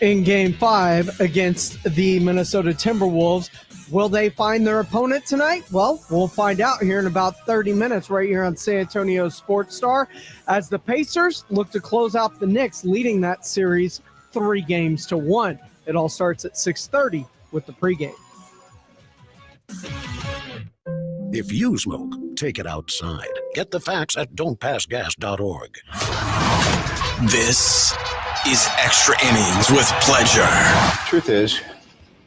in Game 5 against the Minnesota Timberwolves. Will they find their opponent tonight? Well, we'll find out here in about 30 minutes right here on San Antonio Sports Star as the Pacers look to close out the Knicks, leading that series 3-1. It all starts at 6:30 with the pregame. If you smoke, take it outside. Get the facts at don'tpassgas.org. This is Extra Innings with Pleasure. Truth is,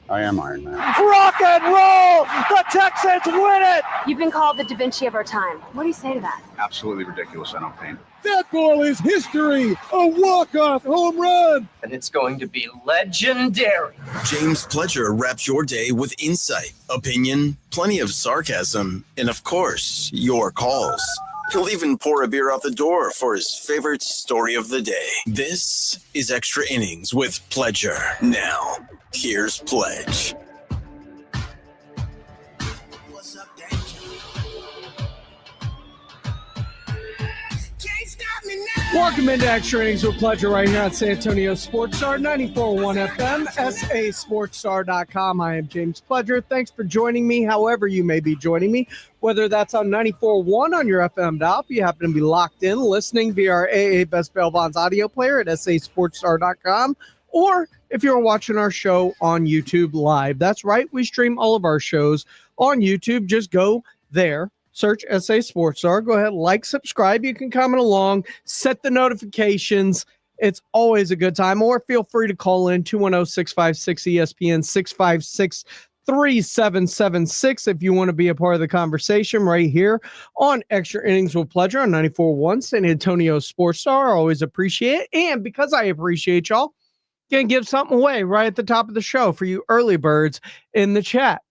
I am Iron Man. Rock and roll! The Texans win it! You've been called the Da Vinci of our time. What do you say to that? Absolutely ridiculous. I don't paint. That ball is history. A walk-off home run. And it's going to be legendary. James Pledger wraps your day with insight, opinion, plenty of sarcasm, and of course, your calls. He'll even pour a beer out the door for his favorite story of the day. This is Extra Innings with Pledger. Now, here's Pledge. Welcome into Extra Innings with Pleasure right here on San Antonio Sports Star, 94.1 FM, sasportstar.com. I am James Pledger. Thanks for joining me, however you may be joining me, whether that's on 94.1 on your FM dial, if you happen to be locked in, listening via our AA Best Bail Bonds audio player at sasportstar.com, or if you're watching our show on YouTube live. That's right, we stream all of our shows on YouTube. Just go there. Search SA Sports Star. Go ahead, like, subscribe. You can comment along, set the notifications. It's always a good time. Or feel free to call in 210-656-ESPN, 656-3776 if you want to be a part of the conversation right here on Extra Innings with Pleasure on 94.1 San Antonio Sports Star. Always appreciate it. And because I appreciate y'all, going to give something away right at the top of the show for you early birds in the chat.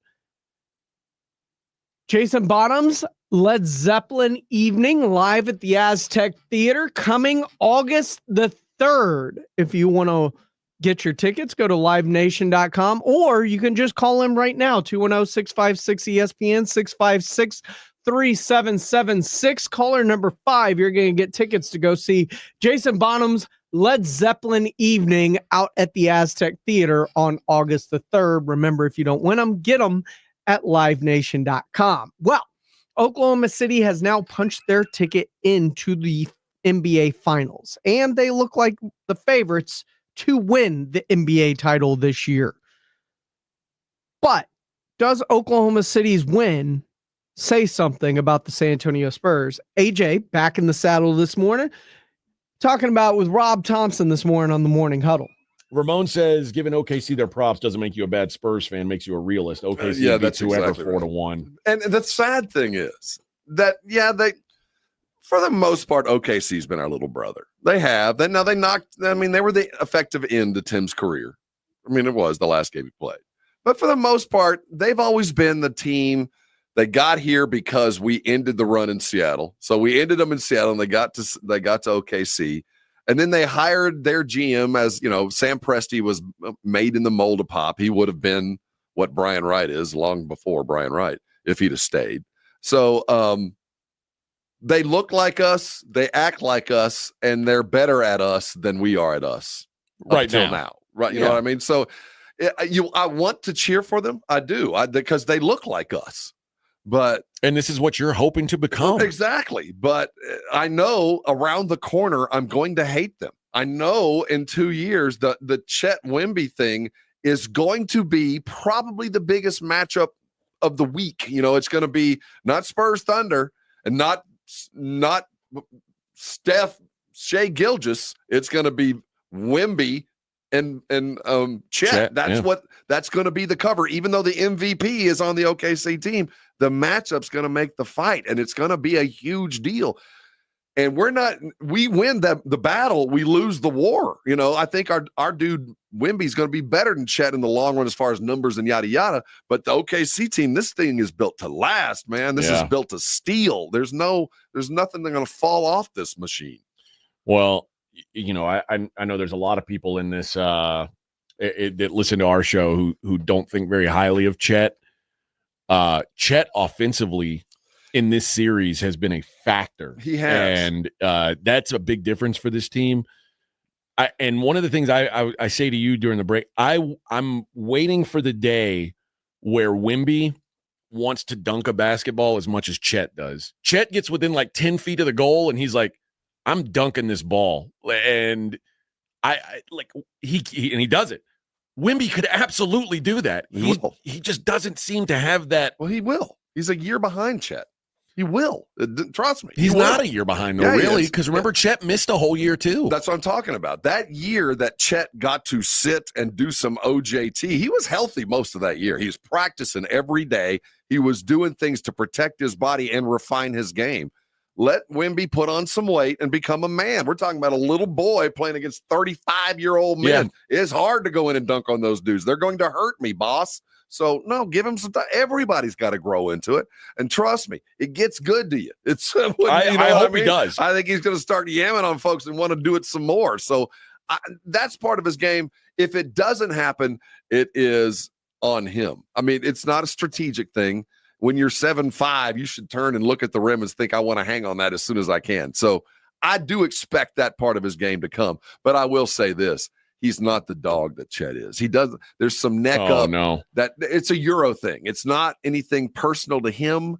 Jason Bottoms, Led Zeppelin evening live at the Aztec Theater coming August the 3rd. If you want to get your tickets, go to livenation.com, or you can just call him right now, 210-656-ESPN, 656-3776. Caller number 5, you're going to get tickets to go see Jason Bonham's Led Zeppelin evening out at the Aztec Theater on August the 3rd. Remember, if you don't win them, get them at livenation.com. Well, Oklahoma City has now punched their ticket into the NBA Finals, and they look like the favorites to win the NBA title this year. But does Oklahoma City's win say something about the San Antonio Spurs? AJ back in the saddle this morning, talking about with Rob Thompson this morning on the Morning Huddle. Ramon says, giving OKC their props doesn't make you a bad Spurs fan, makes you a realist. OKC beats whoever exactly 4-1. And the sad thing is that, they, for the most part, OKC's been our little brother. They have. They were the effective end to Tim's career. I mean, it was the last game he played. But for the most part, they've always been the team that got here because we ended the run in Seattle. So we ended them in Seattle, and they got to OKC. And then they hired their GM as, Sam Presti was made in the mold of Pop. He would have been what Brian Wright is long before Brian Wright if he'd have stayed. So they look like us, they act like us, and they're better at us than we are at us right now. Right? You know what I mean? So I want to cheer for them. I do, because they look like us. And this is what you're hoping to become. Exactly. But I know around the corner, I'm going to hate them. I know in 2 years, the Chet Wemby thing is going to be probably the biggest matchup of the week. It's going to be not Spurs Thunder and not Steph Shai Gilgeous. It's going to be Wemby and Chet. That's going to be the cover. Even though the MVP is on the OKC team, the matchup's going to make the fight, and it's going to be a huge deal. And we win the battle, we lose the war. I think our dude Wemby's going to be better than Chet in the long run as far as numbers and yada yada. But the OKC team, this thing is built to last, man. This is built to steal. There's nothing that's going to fall off this machine. Well, I know there's a lot of people in this that listen to our show who don't think very highly of Chet. Chet offensively in this series has been a factor. He has. And that's a big difference for this team. And one of the things I say to you during the break, I'm waiting for the day where Wemby wants to dunk a basketball as much as Chet does. Chet gets within like 10 feet of the goal and he's like, I'm dunking this ball. And I like he does it. Wemby could absolutely do that. He just doesn't seem to have that. Well, he will. He's a year behind Chet. He will. Trust me. He's not a year behind, though, really, because remember, Chet missed a whole year, too. That's what I'm talking about. That year that Chet got to sit and do some OJT, he was healthy most of that year. He was practicing every day. He was doing things to protect his body and refine his game. Let Wemby put on some weight and become a man. We're talking about a little boy playing against 35-year-old men. Yeah. It's hard to go in and dunk on those dudes. They're going to hurt me, boss. So, no, give him some time. Everybody's got to grow into it. And trust me, it gets good to you. It's I hope he does. I think he's going to start yamming on folks and want to do it some more. So that's part of his game. If it doesn't happen, it is on him. I mean, it's not a strategic thing. When you're 7'5", you should turn and look at the rim and think, I want to hang on that as soon as I can. So I do expect that part of his game to come. But I will say this. He's not the dog that Chet is. He doesn't. There's some neck up. No. That it's a Euro thing. It's not anything personal to him.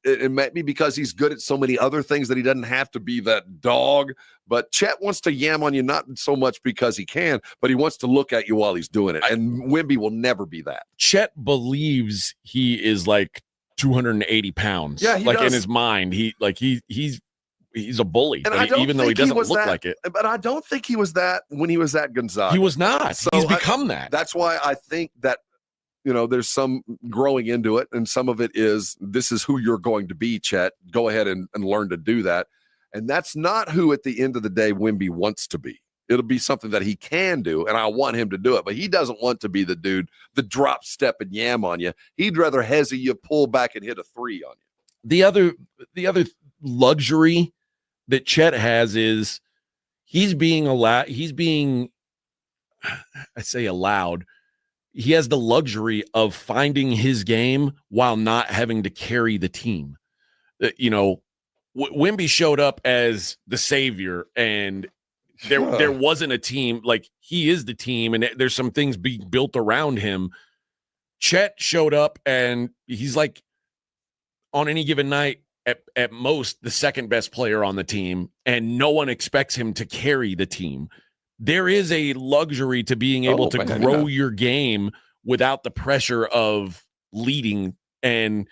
It might be because he's good at so many other things that he doesn't have to be that dog. But Chet wants to yam on you, not so much because he can, but he wants to look at you while he's doing it. And Wemby will never be that. Chet believes he is like 280 pounds. Yeah, like does. In his mind, he's a bully, even though he doesn't look like it. But I don't think he was that when he was at Gonzaga. He was not. So he's become that. That's why I think that, there's some growing into it, and some of it is this is who you're going to be, Chet. Go ahead and learn to do that. And that's not who, at the end of the day, Wemby wants to be. It'll be something that he can do, and I want him to do it. But he doesn't want to be the dude, the drop step and yam on you. He'd rather hezzy you, pull back and hit a three on you. The other luxury that Chet has is he's being allowed. He has the luxury of finding his game while not having to carry the team. Wemby showed up as the savior, and there wasn't a team. Like, he is the team, and there's some things being built around him. Chet showed up, and he's like, on any given night, at most, the second best player on the team, and no one expects him to carry the team. There is a luxury to being able to grow your game without the pressure of leading. And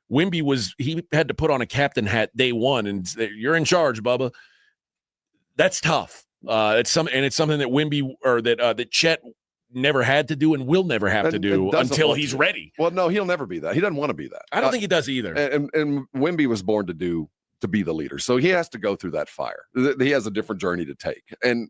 Wemby he had to put on a captain hat day one and say, you're in charge, Bubba. That's tough. It's something that Wemby or that Chet never had to do and will never have to do until he's ready. Well, no, he'll never be that. He doesn't want to be that. I don't think he does either. And Wemby was born to be the leader. So he has to go through that fire. He has a different journey to take. And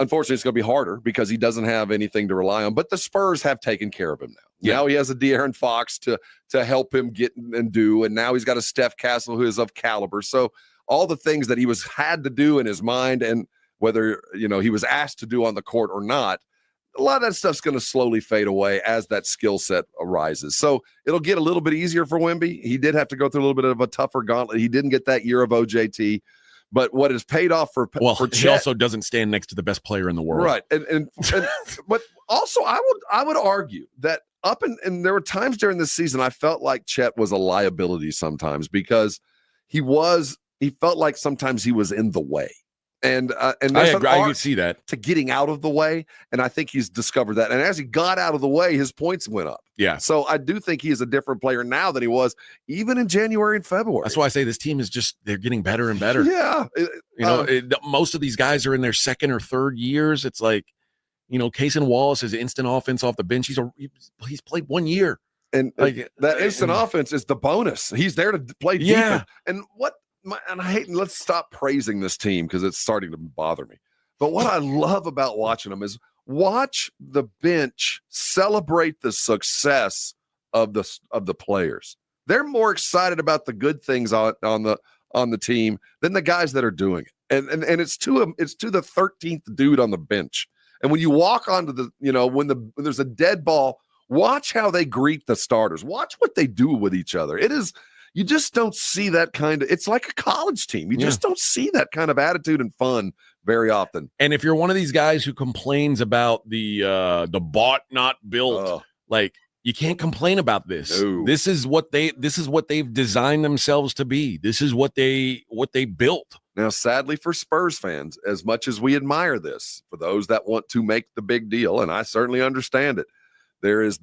unfortunately, it's going to be harder because he doesn't have anything to rely on. But the Spurs have taken care of him now. Yeah. Now he has a De'Aaron Fox to help him get and do. And now he's got a Steph Castle who is of caliber. So all the things that he had to do in his mind, and whether he was asked to do on the court or not, a lot of that stuff's going to slowly fade away as that skill set arises. So it'll get a little bit easier for Wemby. He did have to go through a little bit of a tougher gauntlet. He didn't get that year of OJT. But what is paid off for Chet, he also doesn't stand next to the best player in the world, right? And but also I would argue that and there were times during this season I felt like Chet was a liability sometimes because he felt like sometimes he was in the way, and there's I could see that to getting out of the way, and I think he's discovered that. And as he got out of the way, his points went up. Yeah. So I do think he is a different player now than he was even in January and February. That's why I say this team is they're getting better and better. Yeah. Most of these guys are in their second or third years. It's like, Cason Wallace is instant offense off the bench. He's played 1 year. And that instant offense is the bonus. He's there to play defense. And let's stop praising this team because it's starting to bother me. But what I love about watching them is watch the bench celebrate the success of the players. They're more excited about the good things on the team than the guys that are doing it. And it's to the 13th dude on the bench. And when you walk onto when there's a dead ball, watch how they greet the starters. Watch what they do with each other. You just don't see that kind of. It's like a college team. You just don't see that kind of attitude and fun very often. And if you're one of these guys who complains about the bought not built, like you can't complain about this. No. This is what they've designed themselves to be. This is what they built. Now, sadly for Spurs fans, as much as we admire this, for those that want to make the big deal, and I certainly understand it, there is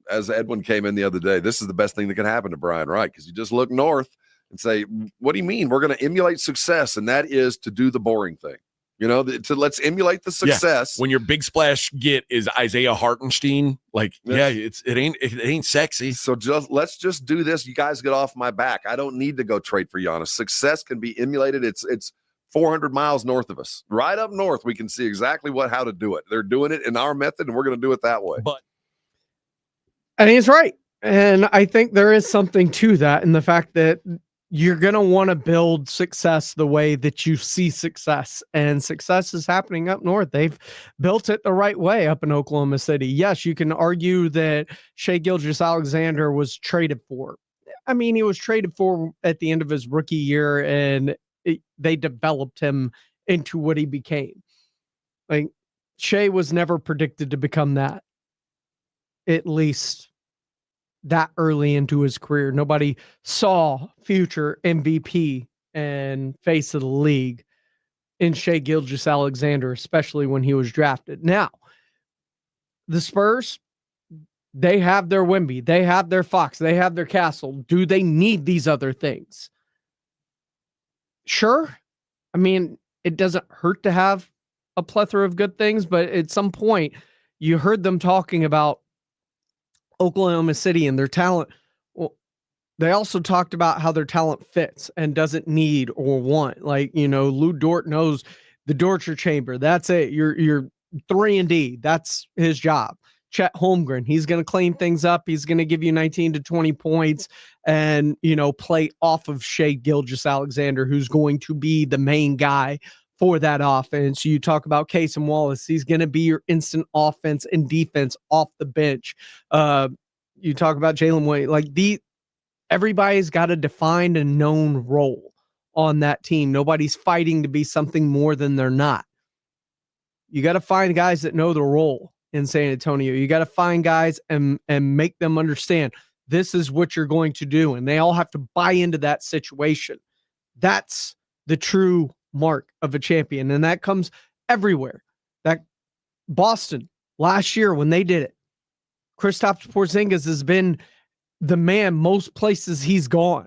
as Edwin came in the other day, this is the best thing that can happen to Brian Wright, because you just look north and say, what do you mean? We're going to emulate success, and that is to do the boring thing. Let's emulate the success. Yeah. When your big splash get is Isaiah Hartenstein, like, it ain't sexy. So let's just do this. You guys get off my back. I don't need to go trade for Giannis. Success can be emulated. It's 400 miles north of us. Right up north, we can see exactly how to do it. They're doing it in our method, and we're going to do it that way. But I think it's right. And I think there is something to that in the fact that you're going to want to build success the way that you see success, and success is happening up north. They've built it the right way up in Oklahoma City. Yes, you can argue that Shai Gilgeous-Alexander was traded for. I mean, he was traded for at the end of his rookie year, and they developed him into what he became. Like, Shai was never predicted to become that, at least that early into his career. Nobody saw future MVP and face of the league in Shai Gilgeous-Alexander, especially when he was drafted. Now, the Spurs, they have their Wemby, they have their Fox, they have their Castle. Do they need these other things? Sure. I mean, it doesn't hurt to have a plethora of good things, but at some point you heard them talking about Oklahoma City and their talent. Well, they also talked about how their talent fits and doesn't need or want. Like, Lou Dort knows the Dortcher chamber. That's it. You're 3-and-D. That's his job. Chet Holmgren, he's going to clean things up. He's going to give you 19 to 20 points and, play off of Shai Gilgeous-Alexander, who's going to be the main guy for that offense. You talk about Casey Wallace. He's going to be your instant offense and defense off the bench. You talk about Jalen Williams. Like, everybody's got a defined and known role on that team. Nobody's fighting to be something more than they're not. You got to find guys that know the role in San Antonio. You got to find guys and make them understand this is what you're going to do. And they all have to buy into that situation. That's the true mark of a champion, and that comes everywhere. That Boston last year when they did it, Kristaps Porzingis has been the man most places he's gone,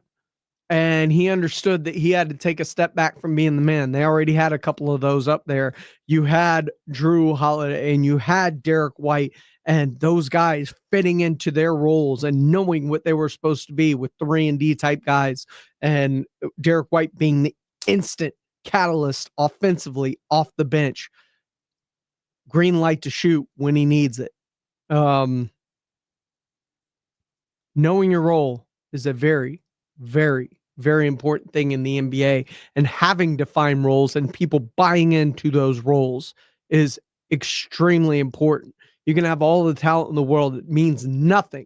and he understood that he had to take a step back from being the man. They already had a couple of those up there. You had Drew Holiday and you had Derek White, and those guys fitting into their roles and knowing what they were supposed to be with 3-and-D type guys, and Derek White being the instant catalyst offensively off the bench, green light to shoot when he needs it. Knowing your role is a very, very, very important thing in the NBA, and having defined roles and people buying into those roles is extremely important. You can have all the talent in the world. It means nothing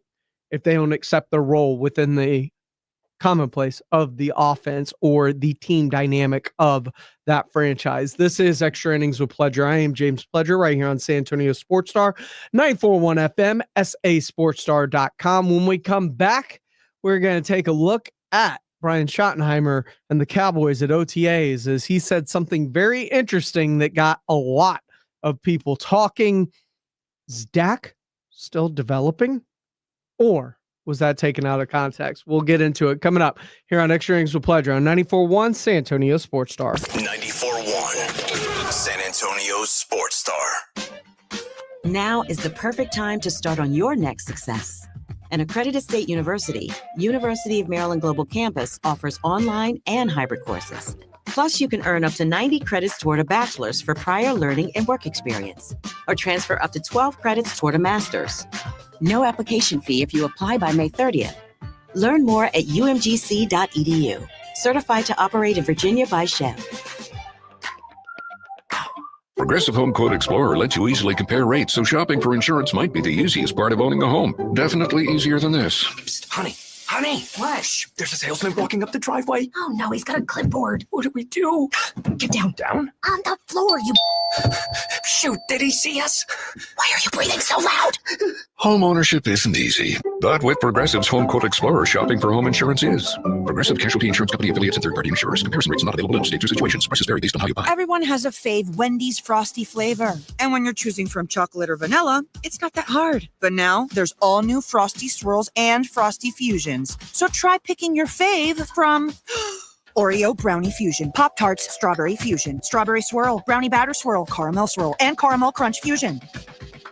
if they don't accept their role within the commonplace of the offense or the team dynamic of that franchise. This is Extra Innings with Pledger. I am James Pledger right here on San Antonio Sports Star, 941 FM, sasportstar.com. When we come back, we're going to take a look at Brian Schottenheimer and the Cowboys at OTAs, as he said something very interesting that got a lot of people talking. Is Dak still developing, or was that taken out of context? We'll get into it coming up here on Extra Innings with Pledger on 94.1 San Antonio Sports Star. 94.1 San Antonio Sports Star. Now is the perfect time to start on your next success. An accredited state university, University of Maryland Global Campus offers online and hybrid courses. Plus, you can earn up to 90 credits toward a bachelor's for prior learning and work experience, or transfer up to 12 credits toward a master's. No application fee if you apply by May 30th. Learn more at umgc.edu. Certified to operate in Virginia by Chev. Progressive Home Quote Explorer lets you easily compare rates, so shopping for insurance might be the easiest part of owning a home. Definitely easier than this. Psst, honey. Honey. What? Shh, there's a salesman walking up the driveway. Oh no, he's got a clipboard. What do we do? Get down. Down? On the floor, you... Shoot, did he see us? Why are you breathing so loud? Home ownership isn't easy, but with Progressive's Home Quote Explorer, shopping for home insurance is. Progressive Casualty Insurance Company affiliates and third-party insurers. Comparison rates not available in all states or situations. Prices vary based on how you buy. Everyone has a fave Wendy's Frosty flavor. And when you're choosing from chocolate or vanilla, it's not that hard. But now there's all new Frosty Swirls and Frosty Fusions. So try picking your fave from Oreo Brownie Fusion, Pop-Tarts Strawberry Fusion, Strawberry Swirl, Brownie Batter Swirl, Caramel Swirl, and Caramel Crunch Fusion.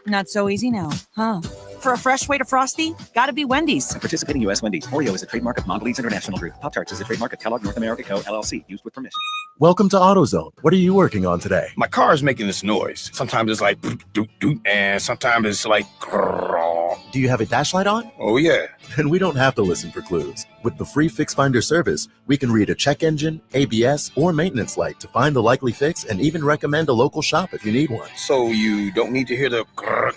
Not so easy now, huh? For a fresh way to Frosty, gotta be Wendy's. Participating U.S. Wendy's. Oreo is a trademark of Mondelez International Group. Pop-Tarts is a trademark of Kellogg North America Co., LLC. Used with permission. Welcome to AutoZone. What are you working on today? My car is making this noise. Sometimes it's like doot doot, and sometimes it's like grrr. Do you have a dash light on? Oh yeah. Then we don't have to listen for clues. With the free Fix Finder service, we can read a check engine, ABS, or maintenance light to find the likely fix and even recommend a local shop if you need one. So you don't need to hear the grrr.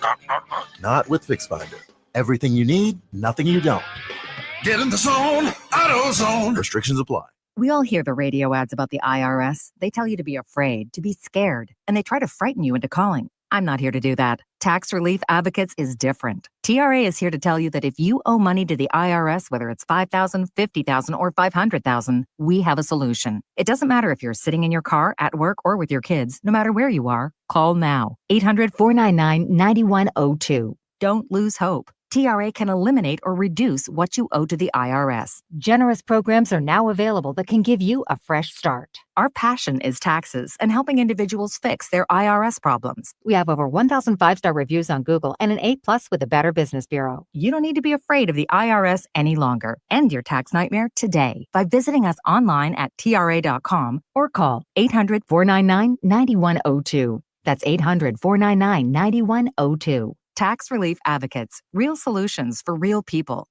Not with Fix Finder. Everything you need, nothing you don't. Get in the zone, AutoZone. Restrictions apply. We all hear the radio ads about the IRS. They tell you to be afraid, to be scared, and they try to frighten you into calling. I'm not here to do that. Tax Relief Advocates is different. TRA is here to tell you that if you owe money to the IRS, whether it's $5,000, $50,000, or $500,000, we have a solution. It doesn't matter if you're sitting in your car, at work, or with your kids. No matter where you are, call now. 800-499-9102. Don't lose hope. TRA can eliminate or reduce what you owe to the IRS. Generous programs are now available that can give you a fresh start. Our passion is taxes and helping individuals fix their IRS problems. We have over 1,000 five-star reviews on Google and an A+ with the Better Business Bureau. You don't need to be afraid of the IRS any longer. End your tax nightmare today by visiting us online at TRA.com or call 800-499-9102. That's 800-499-9102. Tax Relief Advocates, real solutions for real people.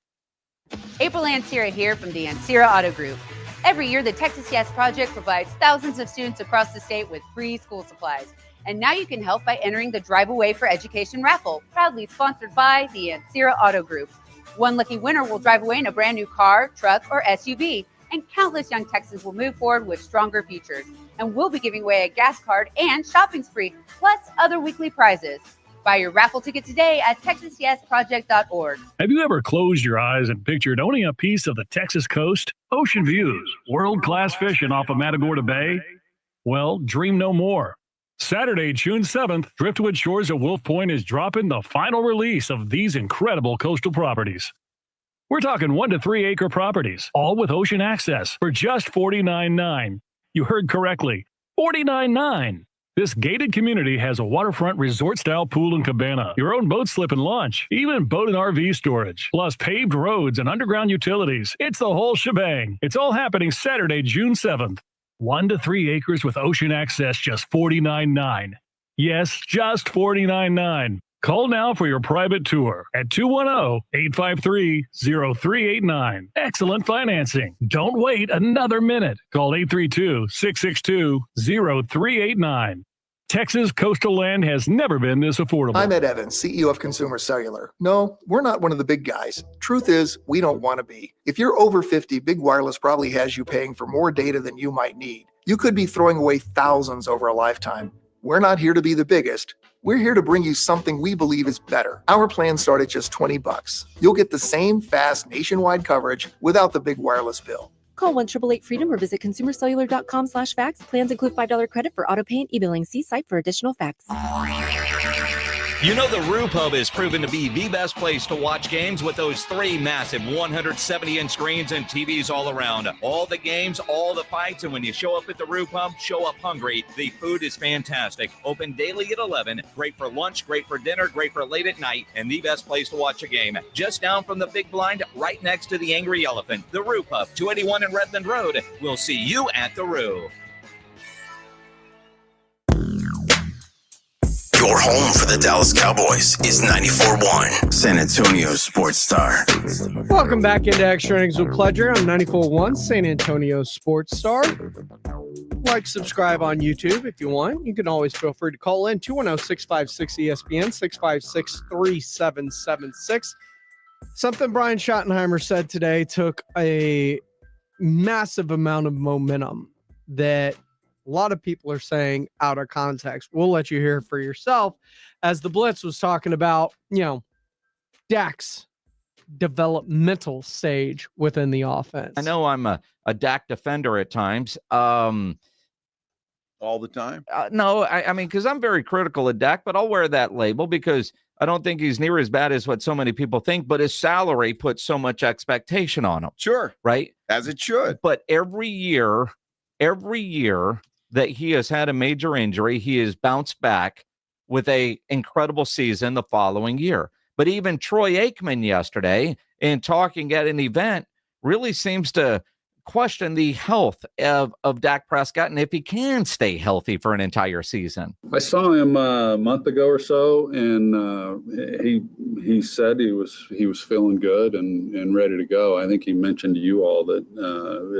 April Ansira here from the Ansira Auto Group. Every year, the Texas Yes Project provides thousands of students across the state with free school supplies. And now you can help by entering the Drive Away for Education raffle, proudly sponsored by the Ansira Auto Group. One lucky winner will drive away in a brand new car, truck, or SUV, and countless young Texans will move forward with stronger futures. And we'll be giving away a gas card and shopping spree, plus other weekly prizes. Buy your raffle ticket today at TexasYesProject.org. Have you ever closed your eyes and pictured owning a piece of the Texas coast? Ocean views, world-class fishing off of Matagorda Bay? Well, dream no more. Saturday, June 7th, Driftwood Shores at Wolf Point is dropping the final release of these incredible coastal properties. We're talking 1 to 3 acre properties, all with ocean access for just $49.9. You heard correctly, $49.9. This gated community has a waterfront resort-style pool and cabana, your own boat slip and launch, even boat and RV storage, plus paved roads and underground utilities. It's the whole shebang. It's all happening Saturday, June 7th. 1 to 3 acres with ocean access, just $49.9. Yes, just $49.9. Call now for your private tour at 210-853-0389. Excellent financing. Don't wait another minute. Call 832-662-0389. Texas coastal land has never been this affordable. I'm Ed Evans, CEO of Consumer Cellular. No, we're not one of the big guys. Truth is, we don't want to be. If you're over 50, Big Wireless probably has you paying for more data than you might need. You could be throwing away thousands over a lifetime. We're not here to be the biggest. We're here to bring you something we believe is better. Our plans start at just $20. You'll get the same fast nationwide coverage without the big wireless bill. Call 1-888-FREEDOM or visit consumercellular.com/facts. Plans include $5 credit for auto pay and e-billing. See site for additional facts. You know the Roo Pub is proven to be the best place to watch games with those 3 massive 170-inch screens and TVs all around. All the games, all the fights, and when you show up at the Roo Pub, show up hungry. The food is fantastic. Open daily at 11. Great for lunch, great for dinner, great for late at night, and the best place to watch a game. Just down from the big blind, right next to the Angry Elephant. The Roo Pub, 281 in Redmond Road. We'll see you at the Roo. Your home for the Dallas Cowboys is 94.1 San Antonio Sports Star. Welcome back into Extra Innings with Pleasure on 94.1 San Antonio Sports Star. Like, subscribe on YouTube if you want. You can always feel free to call in 210-656-ESPN, 656-3776. Something Brian Schottenheimer said today took a massive amount of momentum that a lot of people are saying out of context. We'll let you hear it for yourself, as the Blitz was talking about, Dak's developmental stage within the offense. I know I'm a Dak defender at times. All the time? No, I mean, because I'm very critical of Dak, but I'll wear that label because I don't think he's near as bad as what so many people think, but his salary puts so much expectation on him. Sure. Right? As it should. But every year that he has had a major injury, he has bounced back with a incredible season the following year. But even Troy Aikman yesterday, in talking at an event, really seems to question the health of Dak Prescott and if he can stay healthy for an entire season. I saw him a month ago or so, and he said he was feeling good and ready to go. I think he mentioned to you all that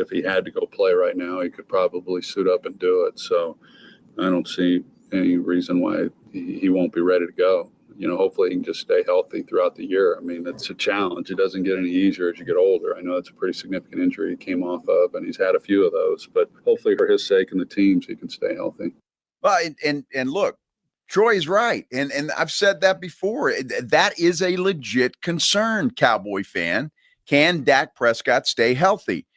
if he had to go play right now, he could probably suit up and do it. So I don't see any reason why he won't be ready to go. Hopefully he can just stay healthy throughout the year. I mean, it's a challenge. It doesn't get any easier as you get older. I know it's a pretty significant injury he came off of, and he's had a few of those. But hopefully for his sake and the team's, he can stay healthy. Well, and look, Troy's right. And I've said that before. That is a legit concern, Cowboy fan. Can Dak Prescott stay healthy?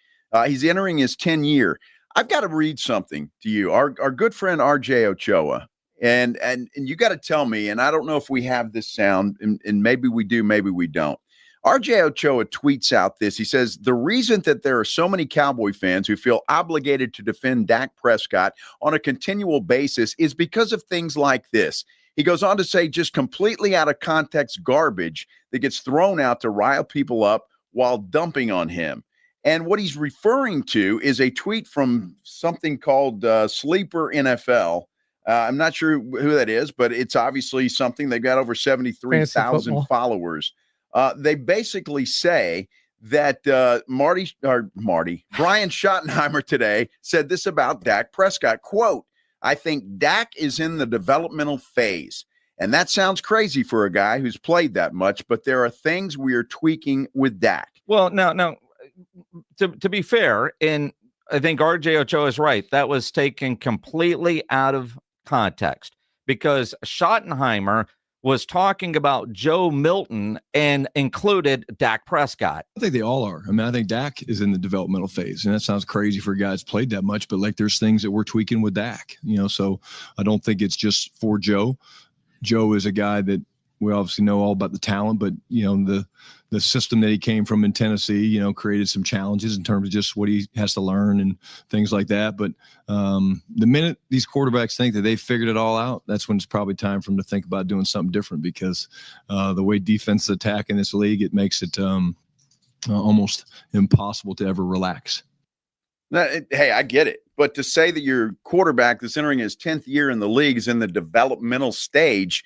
He's entering his 10th year. I've got to read something to you. Our good friend RJ Ochoa. And you got to tell me, and I don't know if we have this sound, and maybe we do, maybe we don't. RJ Ochoa tweets out this. He says, the reason that there are so many Cowboy fans who feel obligated to defend Dak Prescott on a continual basis is because of things like this. He goes on to say just completely out of context garbage that gets thrown out to rile people up while dumping on him. And what he's referring to is a tweet from something called Sleeper NFL. I'm not sure who that is, but it's obviously something. They've got over 73,000 followers. They basically say that Brian Schottenheimer today said this about Dak Prescott, quote, I think Dak is in the developmental phase. And that sounds crazy for a guy who's played that much, but there are things we are tweaking with Dak. Well, now, to be fair, and I think RJ Ochoa is right, that was taken completely out of context because Schottenheimer was talking about Joe Milton and included Dak Prescott. I think they all are. I mean, I think Dak is in the developmental phase, and that sounds crazy for a guy that's played that much, but like there's things that we're tweaking with Dak, so I don't think it's just for Joe. Joe is a guy that we obviously know all about the talent, but the system that he came from in Tennessee, created some challenges in terms of just what he has to learn and things like that. But the minute these quarterbacks think that they figured it all out, that's when it's probably time for them to think about doing something different because the way defenses attack in this league, it makes it almost impossible to ever relax. Now, hey, I get it. But to say that your quarterback that's entering his 10th year in the league is in the developmental stage,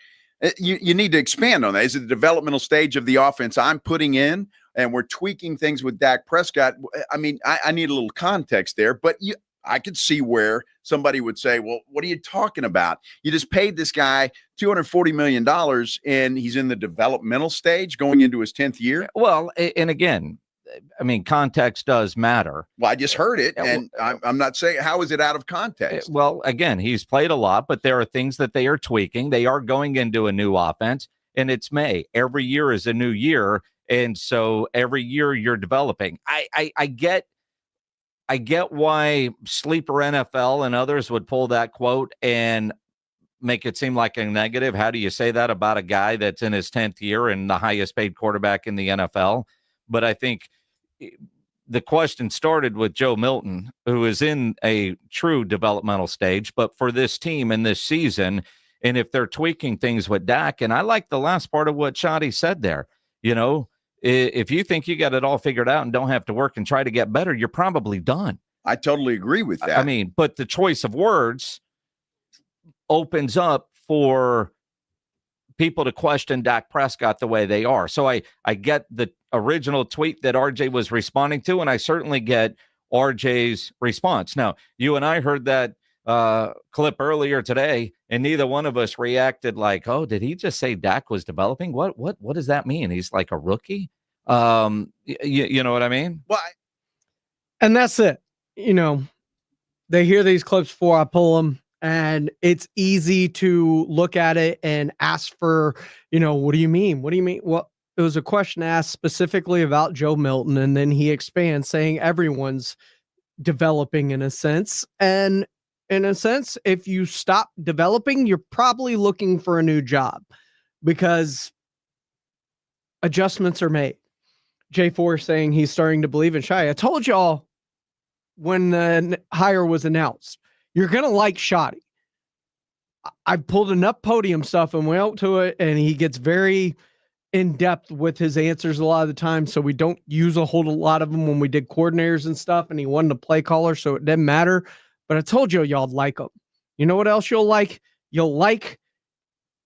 you need to expand on that. Is it the developmental stage of the offense I'm putting in and we're tweaking things with Dak Prescott? I mean, I need a little context there, but I could see where somebody would say, well, what are you talking about? You just paid this guy $240 million and he's in the developmental stage going into his 10th year. Well, and again, I mean, context does matter. Well, I just heard it, and I'm not saying how is it out of context. Well, again, he's played a lot, but there are things that they are tweaking. They are going into a new offense, and it's May. Every year is a new year, and so every year you're developing. I get why Sleeper NFL and others would pull that quote and make it seem like a negative. How do you say that about a guy that's in his 10th year and the highest paid quarterback in the NFL? But I think the question started with Joe Milton, who is in a true developmental stage, but for this team in this season, and if they're tweaking things with Dak, and I like the last part of what Shotty said there, if you think you got it all figured out and don't have to work and try to get better, you're probably done. I totally agree with that. I mean, but the choice of words opens up for people to question Dak Prescott the way they are. So I get the original tweet that RJ was responding to, and I certainly get RJ's response. Now, you and I heard that clip earlier today, and neither one of us reacted like, oh, did he just say Dak was developing? What does that mean? He's like a rookie? You know what I mean? Well, And that's it. You know, they hear these clips before I pull them, and it's easy to look at it and ask for, what do you mean? What do you mean? Well, it was a question asked specifically about Joe Milton, and then he expands saying everyone's developing in a sense. And in a sense, if you stop developing, you're probably looking for a new job because adjustments are made. J4 saying he's starting to believe in Shai. I told y'all when the hire was announced, you're going to like Shoddy. I pulled enough podium stuff and went out to it, and he gets very in depth with his answers a lot of the time. So we don't use a whole lot of them when we did coordinators and stuff, and he wasn't a play caller, so it didn't matter. But I told you y'all like him. You know what else you'll like? You'll like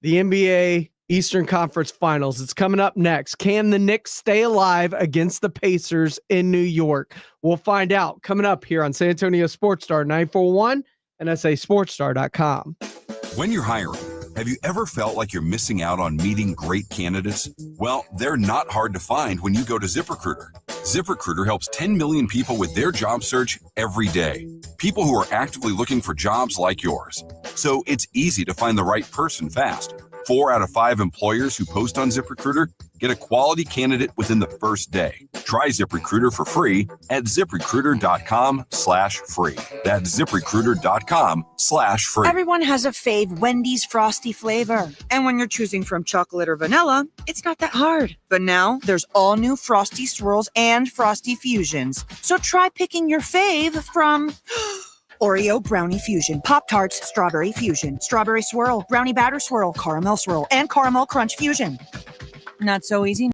the NBA Eastern Conference Finals. It's coming up next. Can the Knicks stay alive against the Pacers in New York? We'll find out coming up here on San Antonio Sports Star 941 and SASportsStar.com. When you're hiring, have you ever felt like you're missing out on meeting great candidates? Well, they're not hard to find when you go to ZipRecruiter. ZipRecruiter helps 10 million people with their job search every day. People who are actively looking for jobs like yours. So it's easy to find the right person fast. 4 out of 5 employers who post on ZipRecruiter get a quality candidate within the first day. Try ZipRecruiter for free at ZipRecruiter.com/free. That's ZipRecruiter.com/free. Everyone has a fave Wendy's Frosty flavor. And when you're choosing from chocolate or vanilla, it's not that hard. But now there's all new Frosty Swirls and Frosty Fusions. So try picking your fave from Oreo Brownie Fusion, Pop-Tarts Strawberry Fusion, Strawberry Swirl, Brownie Batter Swirl, Caramel Swirl, and Caramel Crunch Fusion. Not so easy.